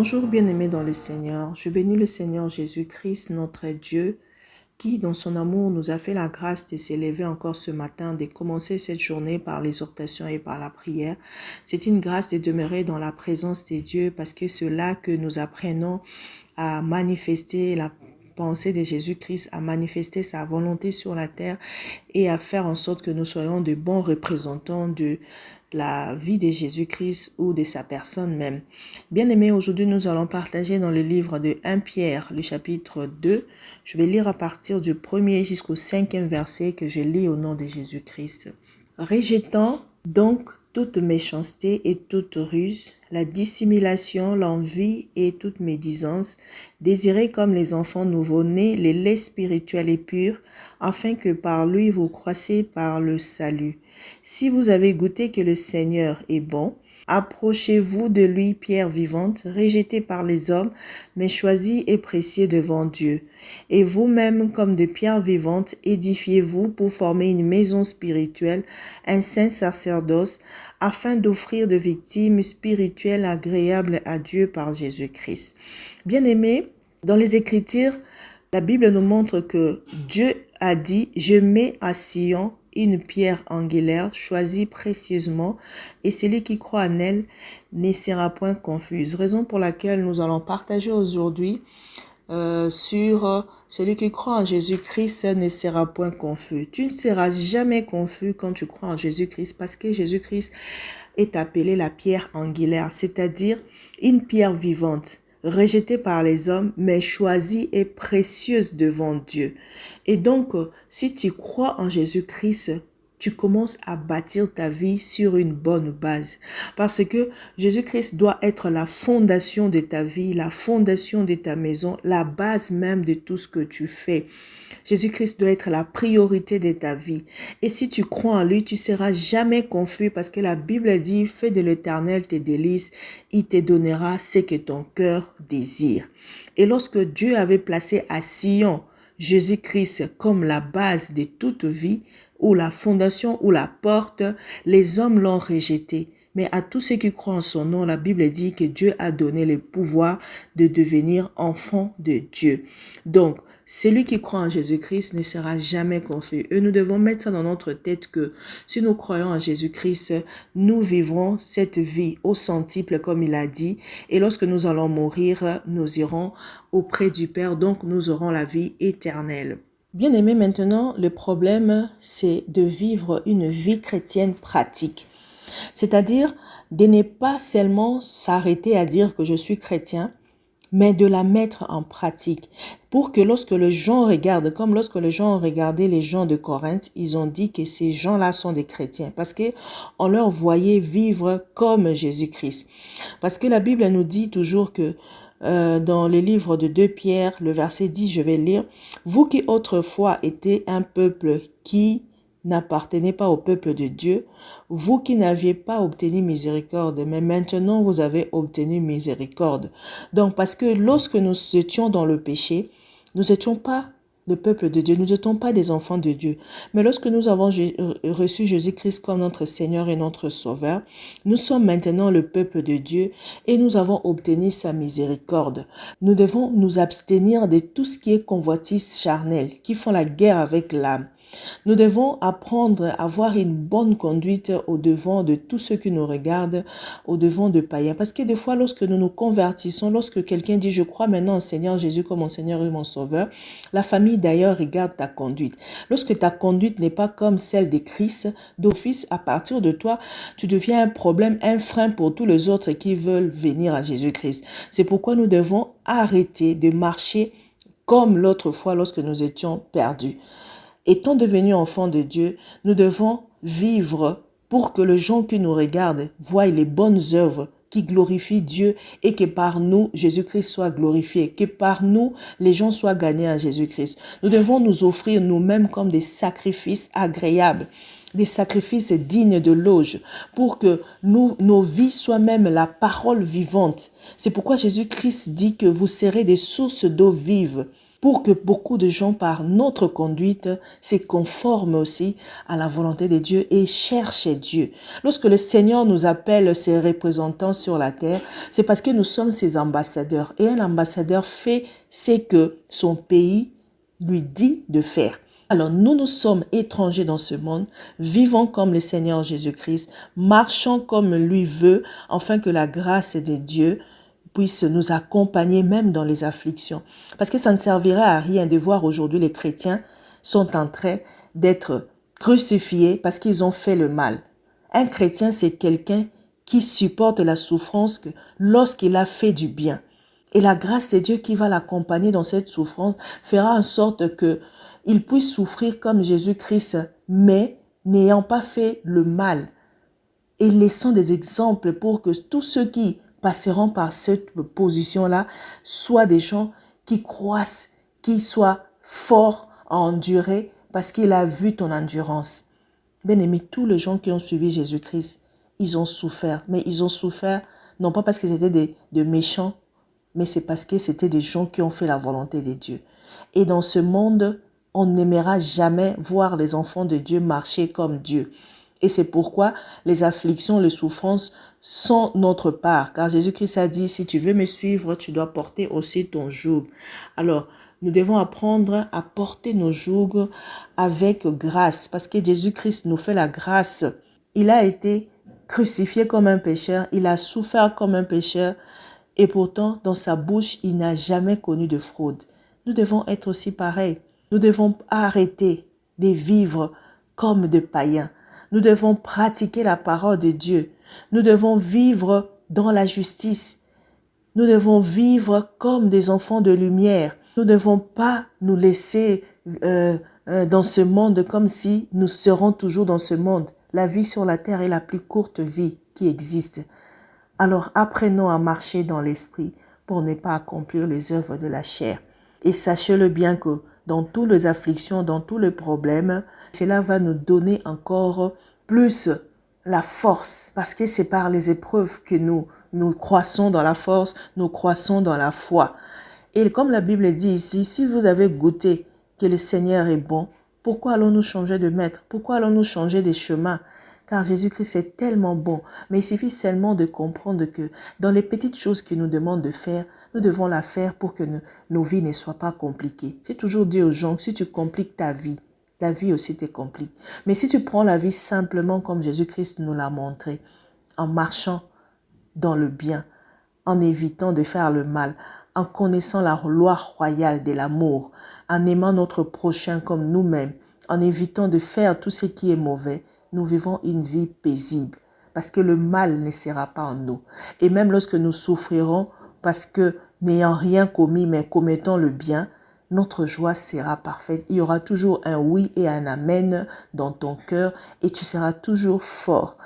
Bonjour bien-aimés dans le Seigneur, je bénis le Seigneur Jésus-Christ, notre Dieu, qui dans son amour nous a fait la grâce de s'élever encore ce matin, de commencer cette journée par l'exhortation et par la prière. C'est une grâce de demeurer dans la présence de Dieu parce que c'est là que nous apprenons à manifester la pensée de Jésus-Christ, à manifester sa volonté sur la terre et à faire en sorte que nous soyons de bons représentants de la vie de Jésus-Christ ou de sa personne même. Bien-aimés, aujourd'hui nous allons partager dans le livre de 1 Pierre, le chapitre 2. Je vais lire à partir du 1er jusqu'au 5e verset que je lis au nom de Jésus-Christ. Rejetant donc toute méchanceté et toute ruse, la dissimulation, l'envie et toute médisance, désirez comme les enfants nouveau-nés les laits spirituels et purs, afin que par lui vous croissiez par le salut. Si vous avez goûté que le Seigneur est bon, approchez-vous de lui, pierre vivante, rejetée par les hommes, mais choisie et précieuse devant Dieu. Et vous-même, comme de pierres vivantes, édifiez-vous pour former une maison spirituelle, un saint sacerdoce, afin d'offrir de victimes spirituelles agréables à Dieu par Jésus-Christ. Bien-aimés, dans les Écritures, la Bible nous montre que Dieu a dit « Je mets à Sion une pierre angulaire choisie précieusement, et celui qui croit en elle ne sera point confuse. » Raison pour laquelle nous allons partager aujourd'hui sur celui qui croit en Jésus-Christ ne sera point confus. Tu ne seras jamais confus quand tu crois en Jésus-Christ, parce que Jésus-Christ est appelé la pierre angulaire, c'est-à-dire une pierre vivante, rejetée par les hommes, mais choisie et précieuse devant Dieu. Et donc, si tu crois en Jésus-Christ, tu commences à bâtir ta vie sur une bonne base. Parce que Jésus-Christ doit être la fondation de ta vie, la fondation de ta maison, la base même de tout ce que tu fais. Jésus-Christ doit être la priorité de ta vie. Et si tu crois en lui, tu ne seras jamais confus parce que la Bible dit « Fais de l'Éternel tes délices, il te donnera ce que ton cœur désire. » Et lorsque Dieu avait placé à Sion Jésus-Christ comme la base de toute vie, ou la fondation ou la porte, les hommes l'ont rejeté. Mais à tous ceux qui croient en son nom, la Bible dit que Dieu a donné le pouvoir de devenir enfant de Dieu. Donc, celui qui croit en Jésus-Christ ne sera jamais confus. Et nous devons mettre ça dans notre tête que si nous croyons en Jésus-Christ, nous vivrons cette vie au centuple comme il a dit. Et lorsque nous allons mourir, nous irons auprès du Père. Donc, nous aurons la vie éternelle. Bien-aimés, maintenant, le problème, c'est de vivre une vie chrétienne pratique. C'est-à-dire de ne pas seulement s'arrêter à dire que je suis chrétien, mais de la mettre en pratique. Pour que lorsque les gens regardent, comme lorsque les gens ont regardé les gens de Corinthe, ils ont dit que ces gens-là sont des chrétiens. Parce qu'on leur voyait vivre comme Jésus-Christ. Parce que la Bible nous dit toujours que dans le livre de 2 Pierre, le verset 10, je vais lire. « Vous qui autrefois étiez un peuple qui n'appartenez pas au peuple de Dieu, vous qui n'aviez pas obtenu miséricorde, mais maintenant vous avez obtenu miséricorde. » Donc, parce que lorsque nous étions dans le péché, nous n'étions pas le peuple de Dieu, nous n'étions pas des enfants de Dieu. Mais lorsque nous avons reçu Jésus-Christ comme notre Seigneur et notre Sauveur, nous sommes maintenant le peuple de Dieu et nous avons obtenu sa miséricorde. Nous devons nous abstenir de tout ce qui est convoitise charnelle, qui font la guerre avec l'âme. Nous devons apprendre à avoir une bonne conduite au-devant de tous ceux qui nous regardent, au-devant de païens. Parce que des fois, lorsque nous nous convertissons, lorsque quelqu'un dit « Je crois maintenant au Seigneur Jésus comme mon Seigneur et mon Sauveur », la famille d'ailleurs regarde ta conduite. Lorsque ta conduite n'est pas comme celle de Christ, d'office, à partir de toi, tu deviens un problème, un frein pour tous les autres qui veulent venir à Jésus-Christ. C'est pourquoi nous devons arrêter de marcher comme l'autre fois lorsque nous étions perdus. Étant devenus enfants de Dieu, nous devons vivre pour que les gens qui nous regardent voient les bonnes œuvres qui glorifient Dieu et que par nous, Jésus-Christ soit glorifié, que par nous, les gens soient gagnés à Jésus-Christ. Nous devons nous offrir nous-mêmes comme des sacrifices agréables, des sacrifices dignes de l'éloge, pour que nos vies soient même la parole vivante. C'est pourquoi Jésus-Christ dit que vous serez des sources d'eau vive. pour que beaucoup de gens, par notre conduite, se conforment aussi à la volonté de Dieu et cherchent Dieu. Lorsque le Seigneur nous appelle ses représentants sur la terre, c'est parce que nous sommes ses ambassadeurs. Et un ambassadeur fait ce que son pays lui dit de faire. Alors nous sommes étrangers dans ce monde, vivons comme le Seigneur Jésus-Christ, marchons comme lui veut, afin que la grâce de Dieu puisse nous accompagner même dans les afflictions. Parce que ça ne servirait à rien de voir aujourd'hui les chrétiens sont en train d'être crucifiés parce qu'ils ont fait le mal. Un chrétien, c'est quelqu'un qui supporte la souffrance lorsqu'il a fait du bien. Et la grâce de Dieu qui va l'accompagner dans cette souffrance fera en sorte qu'il puisse souffrir comme Jésus-Christ, mais n'ayant pas fait le mal. Et laissant des exemples pour que tous ceux qui passeront par cette position-là soient des gens qui croissent, qui soient forts à endurer parce qu'il a vu ton endurance. Bien-aimés, tous les gens qui ont suivi Jésus-Christ, ils ont souffert. Mais ils ont souffert non pas parce qu'ils étaient des méchants, mais c'est parce que c'était des gens qui ont fait la volonté de Dieu. Et dans ce monde, on n'aimera jamais voir les enfants de Dieu marcher comme Dieu. Et c'est pourquoi les afflictions, les souffrances sont notre part. Car Jésus-Christ a dit, si tu veux me suivre, tu dois porter aussi ton joug. Alors, nous devons apprendre à porter nos jougs avec grâce. Parce que Jésus-Christ nous fait la grâce. Il a été crucifié comme un pécheur. Il a souffert comme un pécheur. Et pourtant, dans sa bouche, il n'a jamais connu de fraude. Nous devons être aussi pareils. Nous devons arrêter de vivre comme des païens. Nous devons pratiquer la parole de Dieu. Nous devons vivre dans la justice. Nous devons vivre comme des enfants de lumière. Nous ne devons pas nous laisser dans ce monde comme si nous serons toujours dans ce monde. La vie sur la terre est la plus courte vie qui existe. Alors apprenons à marcher dans l'esprit pour ne pas accomplir les œuvres de la chair. Et sachez-le bien que dans toutes les afflictions, dans tous les problèmes, cela va nous donner encore plus la force. Parce que c'est par les épreuves que nous croissons dans la force, nous croissons dans la foi. Et comme la Bible dit ici, si vous avez goûté que le Seigneur est bon, pourquoi allons-nous changer de maître? Pourquoi allons-nous changer de chemin? Car Jésus-Christ est tellement bon. Mais il suffit seulement de comprendre que dans les petites choses qu'il nous demande de faire, nous devons la faire pour que nos vies ne soient pas compliquées. J'ai toujours dit aux gens, si tu compliques ta vie, la vie aussi te complique. Mais si tu prends la vie simplement comme Jésus-Christ nous l'a montré, en marchant dans le bien, en évitant de faire le mal, en connaissant la loi royale de l'amour, en aimant notre prochain comme nous-mêmes, en évitant de faire tout ce qui est mauvais, nous vivons une vie paisible parce que le mal ne sera pas en nous. Et même lorsque nous souffrirons parce que n'ayant rien commis mais commettons le bien, notre joie sera parfaite. Il y aura toujours un oui et un amen dans ton cœur et tu seras toujours fort.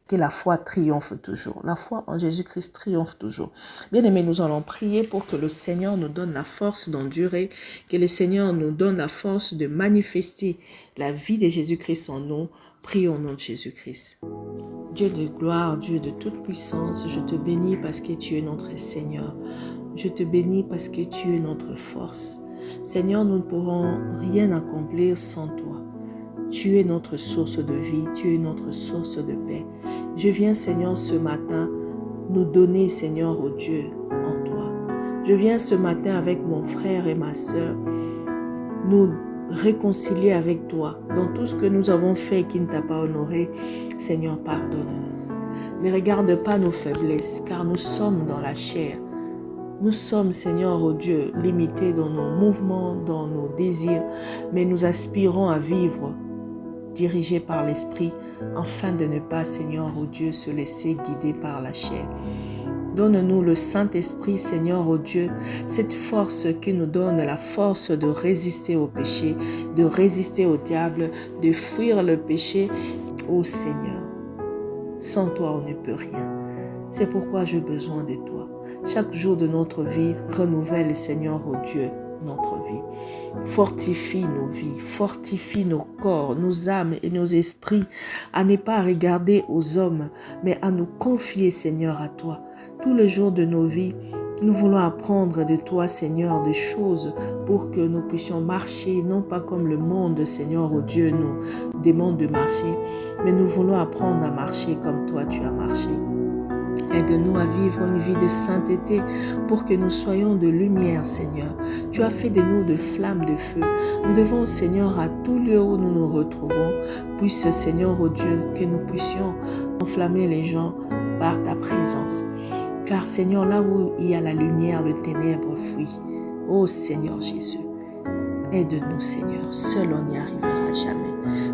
Que la foi triomphe toujours. La foi en Jésus-Christ triomphe toujours. Bien-aimés, nous allons prier pour que le Seigneur nous donne la force d'endurer, que le Seigneur nous donne la force de manifester la vie de Jésus-Christ en nous. Prions au nom de Jésus-Christ. Dieu de gloire, Dieu de toute puissance, je te bénis parce que tu es notre Seigneur. Je te bénis parce que tu es notre force. Seigneur, nous ne pourrons rien accomplir sans toi. Tu es notre source de vie, tu es notre source de paix. Je viens, Seigneur, ce matin, nous donner, Seigneur, au Dieu en toi. Je viens ce matin avec mon frère et ma sœur, nous réconcilier avec toi dans tout ce que nous avons fait qui ne t'a pas honoré. Seigneur, pardonne-nous. Ne regarde pas nos faiblesses, car nous sommes dans la chair. Nous sommes, Seigneur, oh Dieu, limités dans nos mouvements, dans nos désirs, mais nous aspirons à vivre dirigés par l'Esprit, afin de ne pas, Seigneur, oh Dieu, se laisser guider par la chair. Donne-nous le Saint-Esprit, Seigneur, oh Dieu, cette force qui nous donne la force de résister au péché, de résister au diable, de fuir le péché. Oh Seigneur, sans toi, on ne peut rien. C'est pourquoi j'ai besoin de toi. Chaque jour de notre vie, renouvelle, Seigneur, oh Dieu, notre vie. Fortifie nos vies, fortifie nos corps, nos âmes et nos esprits à ne pas regarder aux hommes, mais à nous confier, Seigneur, à toi. Tous les jours de nos vies, Nous voulons apprendre de toi, Seigneur, des choses pour que nous puissions marcher, non pas comme le monde, Seigneur, oh Dieu, nous demande de marcher, mais nous voulons apprendre à marcher comme toi tu as marché. Aide-nous à vivre une vie de sainteté pour que nous soyons de lumière, Seigneur. Tu as fait de nous de flammes de feu. Nous devons, Seigneur, à tout lieu où nous nous retrouvons, puisse, Seigneur, oh Dieu, que nous puissions enflammer les gens par ta présence. Car, Seigneur, là où il y a la lumière, le ténèbre fuit. Ô Seigneur Jésus, aide-nous, Seigneur. Seul on n'y arrivera jamais.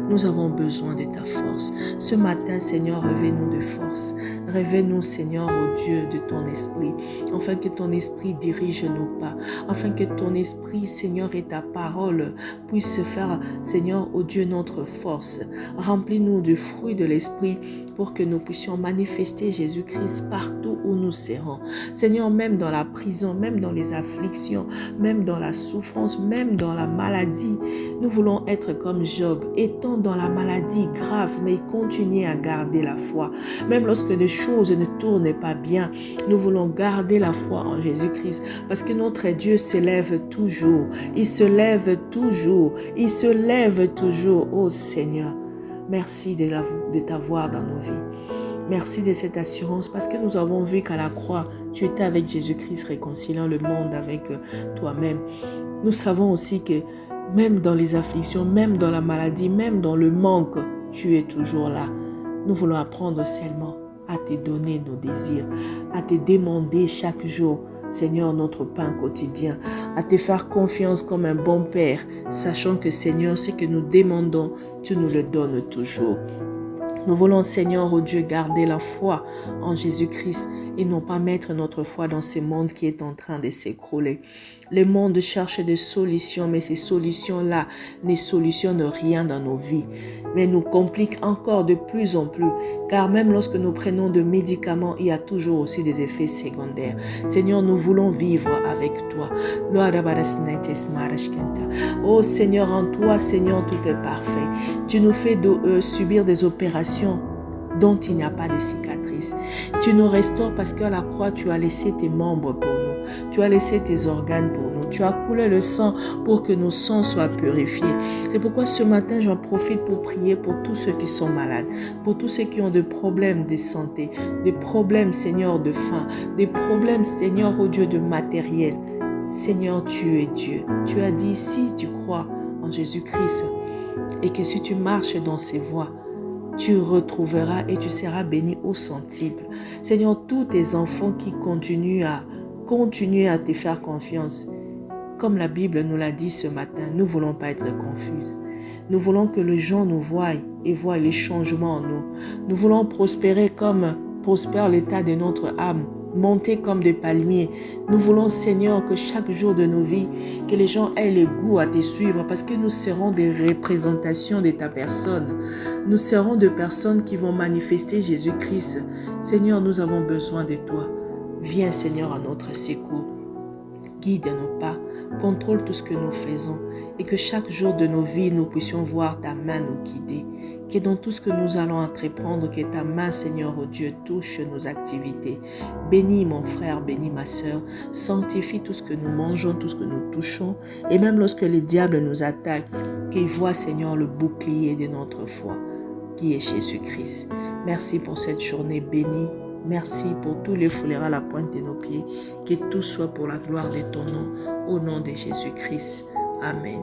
Nous avons besoin de ta force. Ce matin, Seigneur, réveille-nous de force. Réveille-nous, Seigneur, ô Dieu, de ton esprit, afin que ton esprit dirige nos pas, afin que ton esprit, Seigneur, et ta parole puissent faire, Seigneur, ô Dieu, notre force. Remplis-nous du fruit de l'esprit pour que nous puissions manifester Jésus-Christ partout où nous serons. Seigneur, même dans la prison, même dans les afflictions, même dans la souffrance, même dans la maladie, nous voulons être comme Job, étant dans la maladie grave, mais continuer à garder la foi. Même lorsque les choses ne tournent pas bien, nous voulons garder la foi en Jésus-Christ, parce que notre Dieu se lève toujours. Il se lève toujours. Il se lève toujours. Oh Seigneur, merci de t'avoir dans nos vies. Merci de cette assurance, parce que nous avons vu qu'à la croix, tu étais avec Jésus-Christ, réconciliant le monde avec toi-même. Nous savons aussi que même dans les afflictions, même dans la maladie, même dans le manque, tu es toujours là. Nous voulons apprendre seulement à te donner nos désirs, à te demander chaque jour, Seigneur, notre pain quotidien, à te faire confiance comme un bon Père, sachant que, Seigneur, ce que nous demandons, tu nous le donnes toujours. Nous voulons, Seigneur, oh Dieu, garder la foi en Jésus-Christ et non pas mettre notre foi dans ce monde qui est en train de s'écrouler. Le monde cherche des solutions, mais ces solutions-là ne solutionnent rien dans nos vies, mais nous compliquent encore de plus en plus, car même lorsque nous prenons des médicaments, il y a toujours aussi des effets secondaires. Seigneur, nous voulons vivre avec toi. Oh Seigneur, en toi, Seigneur, tout est parfait. Tu nous fais subir des opérations dont il n'y a pas de cicatrices. Tu nous restaures parce qu'à la croix, tu as laissé tes membres pour nous. Tu as laissé tes organes pour nous. Tu as coulé le sang pour que nos sangs soient purifiés. C'est pourquoi ce matin, j'en profite pour prier pour tous ceux qui sont malades, pour tous ceux qui ont des problèmes de santé, des problèmes, Seigneur, de faim, des problèmes, Seigneur, oh Dieu, de matériel. Seigneur, tu es Dieu. Tu as dit, si tu crois en Jésus-Christ et que si tu marches dans ses voies, tu retrouveras et tu seras béni au centuple. Seigneur, tous tes enfants qui continuent à te faire confiance, comme la Bible nous l'a dit ce matin, nous ne voulons pas être confuses. Nous voulons que les gens nous voient et voient les changements en nous. Nous voulons prospérer comme prospère l'état de notre âme, monter comme des palmiers. Nous voulons, Seigneur, que chaque jour de nos vies, que les gens aient le goût à te suivre, parce que nous serons des représentations de ta personne. Nous serons des personnes qui vont manifester Jésus-Christ. Seigneur, nous avons besoin de toi. Viens, Seigneur, à notre secours. Guide nos pas, contrôle tout ce que nous faisons, et que chaque jour de nos vies, nous puissions voir ta main nous guider. Que dans tout ce que nous allons entreprendre, que ta main, Seigneur, oh Dieu, touche nos activités. Bénis mon frère, bénis ma sœur. Sanctifie tout ce que nous mangeons, tout ce que nous touchons. Et même lorsque le diable nous attaque, qu'il voit, Seigneur, le bouclier de notre foi, qui est Jésus-Christ. Merci pour cette journée bénie. Merci pour tous les foulères à la pointe de nos pieds. Que tout soit pour la gloire de ton nom. Au nom de Jésus-Christ. Amen.